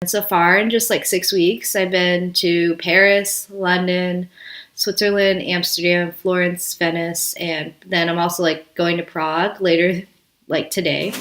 And so far in just like 6 weeks, I've been to Paris, London, Switzerland, Amsterdam, Florence, Venice, and then I'm also like going to Prague later, like today.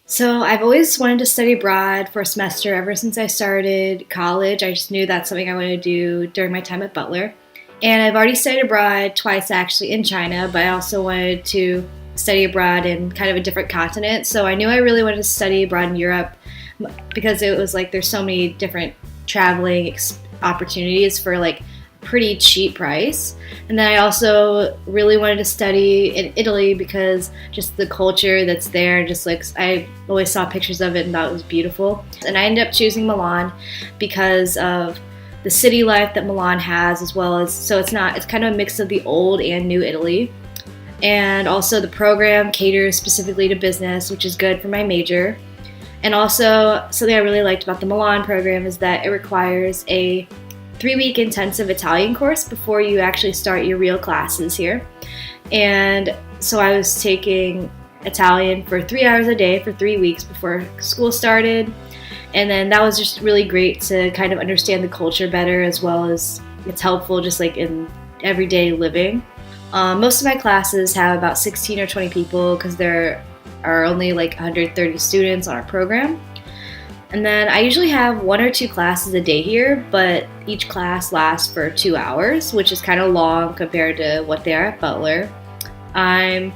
So I've always wanted to study abroad for a semester ever since I started college. I just knew that's something I wanted to do during my time at Butler. And I've already studied abroad twice actually in China, but I also wanted to study abroad in kind of a different continent. So I knew I really wanted to study abroad in Europe because it was like there's so many different traveling opportunities for like pretty cheap price. And then I also really wanted to study in Italy because just the culture that's there, just like I always saw pictures of it and thought it was beautiful. And I ended up choosing Milan because of the city life that Milan has, as well as, so it's kind of a mix of the old and new Italy. And also the program caters specifically to business, which is good for my major. And also something I really liked about the Milan program is that it requires a 3-week intensive Italian course before you actually start your real classes here. And so I was taking Italian for 3 hours a day for 3 weeks before school started. And then that was just really great to kind of understand the culture better, as well as it's helpful just like in everyday living. Most of my classes have about 16 or 20 people because there are only like 130 students on our program. And then I usually have 1 or 2 classes a day here, but each class lasts for 2 hours, which is kind of long compared to what they are at Butler. And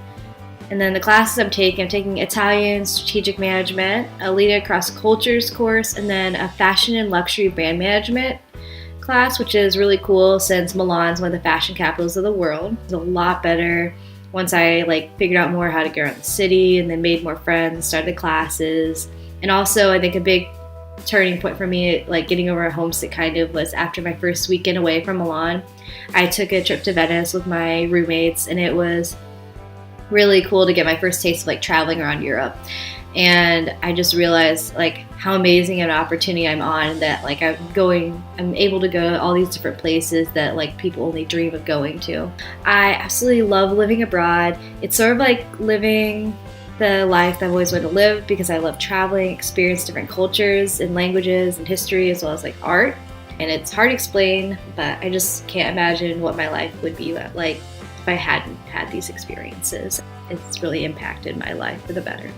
then the classes I'm taking Italian, Strategic Management, a Leading Across Cultures course, and then a Fashion and Luxury Brand Management class, which is really cool since Milan's one of the fashion capitals of the world. It's a lot better once I like figured out more how to get around the city and then made more friends, started classes. And also, I think a big turning point for me, like getting over a homesick kind of, was after my first weekend away from Milan. I took a trip to Venice with my roommates, and it was really cool to get my first taste of like traveling around Europe. And I just realized like how amazing an opportunity I'm on, that like I'm able to go to all these different places that like people only dream of going to. I absolutely love living abroad. It's sort of like living the life that I've always wanted to live because I love traveling, experience different cultures and languages and history, as well as like art. And it's hard to explain, but I just can't imagine what my life would be like if I hadn't had these experiences. It's really impacted my life for the better.